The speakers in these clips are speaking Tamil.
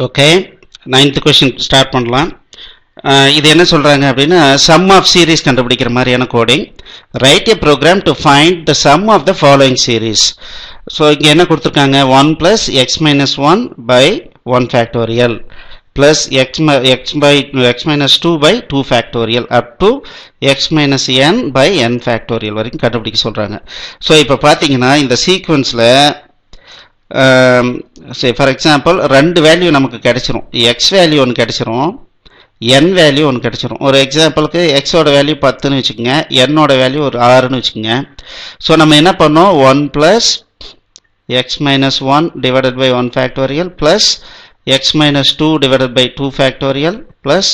ஓகே, 9th கொஸ்டின் ஸ்டார்ட் பண்ணலாம். இது என்ன சொல்கிறாங்க அப்படின்னா, சம் ஆஃப் சீரீஸ் கண்டுபிடிக்கிற மாதிரியான coding. Write a program to find the sum of the following series. So இங்கே என்ன கொடுத்துருக்காங்க, 1 + x - 1 / 1 factorial plus x - 2 / 2 factorial up to x - n / n factorial வரைக்கும் கண்டுபிடிக்க சொல்கிறாங்க. ஸோ இப்போ பார்த்தீங்கன்னா இந்த சீக்வன்ஸில் சரி, ஃபார் எக்ஸாம்பிள் 2 வேல்யூ நமக்கு கிடைச்சிரும். எக்ஸ் வேல்யூ ஒன்று கிடைச்சிரும், என் வேல்யூ ஒன்று கிடைச்சிரும். ஒரு எக்ஸாம்பிளுக்கு எக்ஸோட வேல்யூ 10ன்னு வச்சுக்கோங்க, என்னோட வேல்யூ ஒரு 6ன்னு வச்சுக்கோங்க. ஸோ நம்ம என்ன பண்ணோம், 1 + x - 1 / 1 factorial plus x - 2 / 2 factorial plus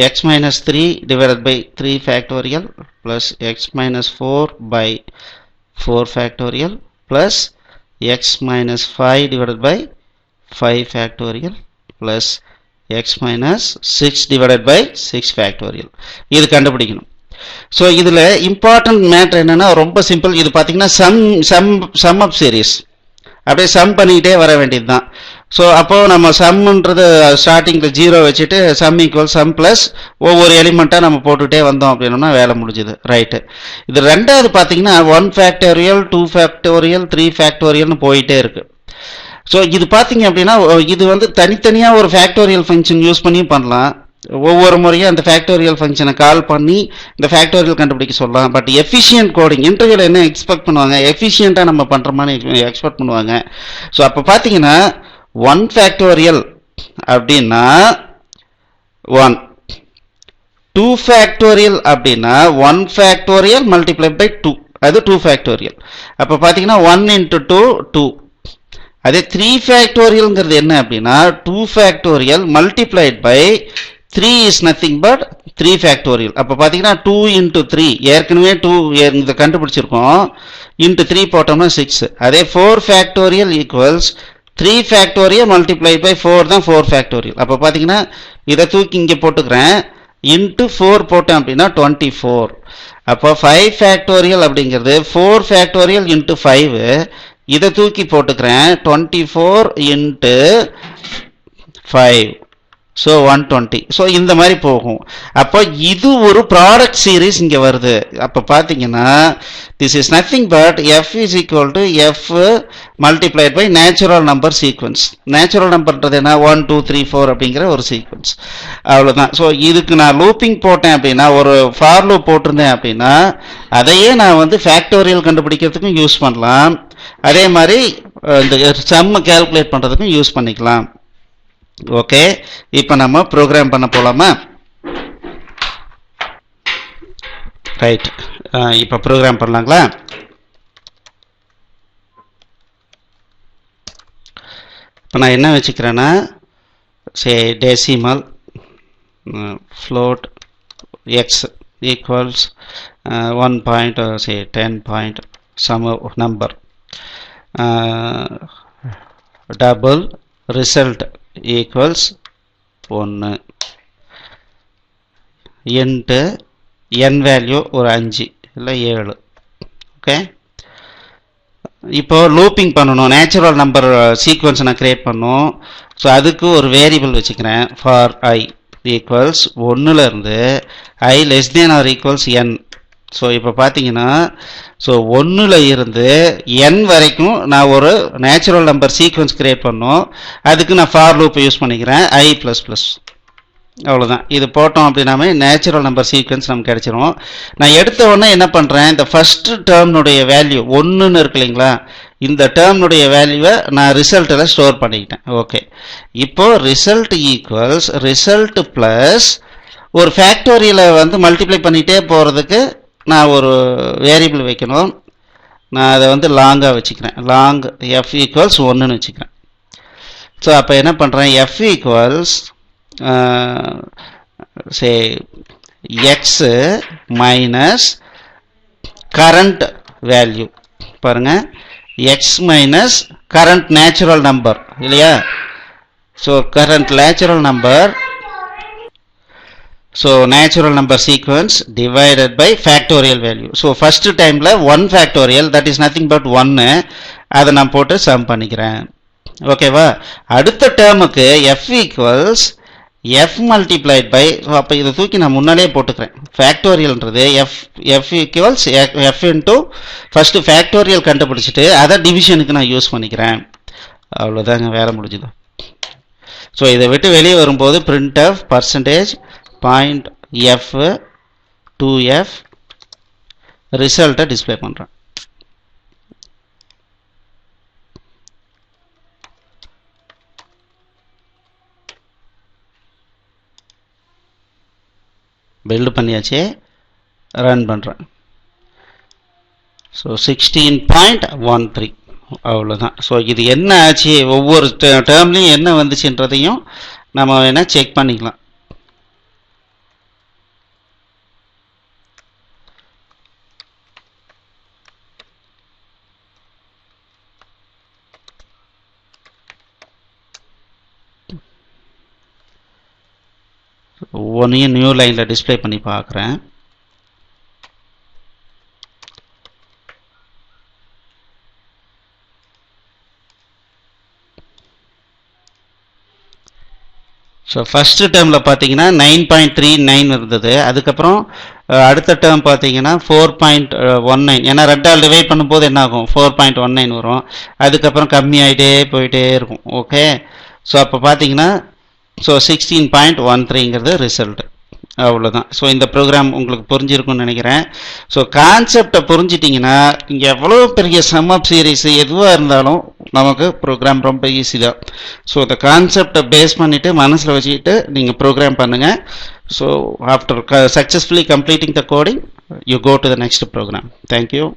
x - 3 / 3 factorial plus x - 4 / 4 factorial plus x - 5 / 5 factorial plus x - 6 / 6 factorial. இது கண்டுபிடிக்கணும். ஸோ இதில் இம்பார்ட்டன்ட் மேட்டர் என்னென்னா ரொம்ப சிம்பிள். இது பார்த்தீங்கன்னா சம் ஆஃப் சீரீஸ், அப்படியே சம் பண்ணிக்கிட்டே வர வேண்டியது தான். ஸோ அப்போது நம்ம சம்ன்றது ஸ்டார்டிங்கில் 0 வச்சுட்டு சம் ஈக்குவல் சம் ப்ளஸ் ஒவ்வொரு எலிமெண்ட்டாக நம்ம போட்டுகிட்டே வந்தோம் அப்படின்னா வேலை முடிஞ்சுது. ரைட்டு. இது ரெண்டாவது பார்த்தீங்கன்னா 1 ஃபேக்டோரியல் 2 ஃபேக்டோரியல் 3 ஃபேக்டோரியல்னு போயிட்டே இருக்குது. ஸோ இது பார்த்தீங்க அப்படின்னா இது வந்து தனித்தனியாக ஒரு ஃபேக்டோரியல் ஃபங்க்ஷன் யூஸ் பண்ணியும் பண்ணலாம். ஒவ்வொரு முறையும் அந்த ஃபேக்டோரியல் ஃபங்க்ஷனை கால் பண்ணி இந்த ஃபேக்டோரியல் கண்டுபிடிக்க சொல்லலாம். பட் எஃபிஷியன்ட் கோடிங், இன்டர்வியூவில் என்ன எக்ஸ்பெக்ட் பண்ணுவாங்க, எஃபிஷியண்ட்டாக நம்ம பண்ணுற மாதிரி எக்ஸ்பெக்ட் பண்ணுவாங்க. ஸோ அப்போ பார்த்தீங்கன்னா 1 ஃபேக்டோரியல் அப்படின்னா 1, 2 ஃபேக்டோரியல் அப்படின்னா 1 ஃபேக்டோரியல் மல்டிப்ளை பை 2, அது 2 ஃபேக்டோரியல். அப்போ பார்த்தீங்கன்னா 1 × 2 2. அதே 3 ஃபேக்டோரியல்ங்கிறது என்ன அப்படின்னா 2 factorial multiplied by 3 is nothing but 3 factorial. அப்போ பார்த்தீங்கன்னா 2 × 3, ஏற்கனவே 2 இதை கண்டுபிடிச்சிருக்கோம், இன்ட்டு 3 போட்டோம்னா 6. அதே 4 factorial equals 3 factorial multiply by 4 தான் 4 ஃபேக்டோரியல். அப்போ பார்த்தீங்கன்னா இதை தூக்கி இங்கே போட்டுக்கிறேன், இன்ட்டு 4 போட்டேன் அப்படின்னா 24. அப்போ 5 ஃபேக்டோரியல் அப்படிங்கிறது 4 ஃபேக்டோரியல் இன்ட்டு 5, இதை தூக்கி போட்டுக்கிறேன் 24 × 5, ஸோ 120. ஸோ இந்த மாதிரி போகும். அப்போ இது ஒரு ப்ராடக்ட் சீரீஸ் இங்கே வருது. அப்போ பார்த்தீங்கன்னா this is nothing but f is equal to f multiplied by natural number sequence. Natural நம்பர்ன்றது என்ன, 1 2 3 4 அப்படிங்கிற ஒரு சீக்வன்ஸ், அவ்வளோதான். ஸோ இதுக்கு நான் லூப்பிங் போட்டேன் அப்படின்னா, ஒரு ஃபார் லூப் போட்டிருந்தேன் அப்படின்னா அதையே நான் வந்து ஃபேக்டோரியல் கண்டுபிடிக்கிறதுக்கும் யூஸ் பண்ணலாம், அதே மாதிரி இந்த சம்மை கேல்குலேட் பண்ணுறதுக்கும் யூஸ் பண்ணிக்கலாம். ஓகே, இப்போ நம்ம ப்ரோக்ராம் பண்ண போகலாமா? ரைட், இப்போ ப்ரோக்ராம் பண்ணலாங்களா? இப்போ நான் என்ன வச்சுக்கிறேன்னா, say decimal float x equals 1 point say 10 point some number double result equals 1 into n value ஒரு 5 இல்லை 7. ஓகே, இப்போ லூப்பிங் பண்ணணும், நேச்சுரல் நம்பர் சீக்வன்ஸ் நான் கிரியேட் பண்ணணும். ஸோ அதுக்கு ஒரு வேரியபிள் வச்சுக்கிறேன், ஃபார் i ஈக்குவல்ஸ் 1லேருந்து i <= n. ஸோ இப்போ பார்த்தீங்கன்னா ஸோ 1ல் இருந்து n வரைக்கும் நான் ஒரு நேச்சுரல் நம்பர் சீக்வன்ஸ் கிரியேட் பண்ணோம். அதுக்கு நான் ஃபார் லூப் யூஸ் பண்ணிக்கிறேன், i++. அவ்வளோதான். இது போட்டோம் அப்படின்னாமே நேச்சுரல் நம்பர் சீக்வன்ஸ் நமக்கு கிடைச்சிரும். நான் எடுத்த உடனே என்ன பண்ணுறேன், இந்த ஃபஸ்ட்டு டேர்ம்னுடைய வேல்யூ 1ன்னு இருக்கு இல்லைங்களா, இந்த டேர்ம்னுடைய வேல்யூவை நான் ரிசல்ட்டில் ஸ்டோர் பண்ணிக்கிட்டேன். ஓகே, இப்போது ரிசல்ட் ஈக்குவல்ஸ் ரிசல்ட் ப்ளஸ் ஒரு ஃபேக்டோரியலை வந்து மல்டிப்ளை பண்ணிகிட்டே போகிறதுக்கு நான் ஒரு வேரியபிள் வைக்கணும். நான் அதை வந்து லாங்காக வச்சுக்கிறேன், லாங் f = 1ன்னு வச்சுக்கிறேன். ஸோ அப்போ என்ன பண்ணுறேன், f equals say x minus current value. பாருங்கள், x minus current natural number இல்லையா. So current natural number, so natural number sequence divided by factorial value. So first time la 1 factorial, that is nothing but 1, அதை நான் போட்டு sum பண்ணிக்கிறேன். ஓகேவா? அடுத்த டேர்முக்கு f equals f multiplied by, அப்போ இதை தூக்கி நான் முன்னாலே போட்டுக்கிறேன். ஃபேக்டோரியல்ன்றது f equals f into first factorial கண்டுபிடிச்சிட்டு அதை டிவிஷனுக்கு நான் யூஸ் பண்ணிக்கிறேன். அவ்வளோதாங்க, வேலை முடிஞ்சுது. ஸோ இதை விட்டு வெளியே வரும்போது printf percentage point f 2f ரிசல்ட்டை டிஸ்பிளே பண்ணுறேன். பில்டு பண்ணியாச்சு, ரன் பண்ணுறேன். ஸோ 16.13 அவ்வளோதான். ஸோ இது என்ன ஆச்சு, ஒவ்வொரு டேர்ம்லையும் என்ன வந்துச்சுன்றதையும் நம்ம வேணால் செக் பண்ணிக்கலாம். ஒவ்வொன்றையும் நியூ லைனில் டிஸ்பிளே பண்ணி பார்க்குறேன். ஸோ ஃபஸ்ட்டு டேர்மில் பார்த்தீங்கன்னா 9.39 இருந்தது. அதுக்கப்புறம் அடுத்த டேர்ம் பார்த்தீங்கன்னா 4.19. ஏன்னா ரெண்டால் டிவைட் பண்ணும்போது என்ன ஆகும், 4.19 வரும். அதுக்கப்புறம் கம்மியாகிட்டே போயிட்டே இருக்கும். ஓகே, ஸோ அப்போ பார்த்தீங்கன்னா ஸோ 16.13ங்கிறது ரிசல்ட். அவ்வளோதான். ஸோ இந்த ப்ரோக்ராம் உங்களுக்கு புரிஞ்சிருக்கும்னு நினைக்கிறேன். ஸோ கான்செப்டை புரிஞ்சிட்டிங்கன்னா இங்கே எவ்வளோ பெரிய சம் ஆஃப் சீரீஸ் எதுவாக இருந்தாலும் நமக்கு ப்ரோக்ராம் ரொம்ப ஈஸி தான். ஸோ இந்த கான்செப்டை பேஸ் பண்ணிவிட்டு மனசில் வச்சுக்கிட்டு நீங்கள் ப்ரோக்ராம் பண்ணுங்கள். So after successfully completing the coding you go to the next program. Thank you.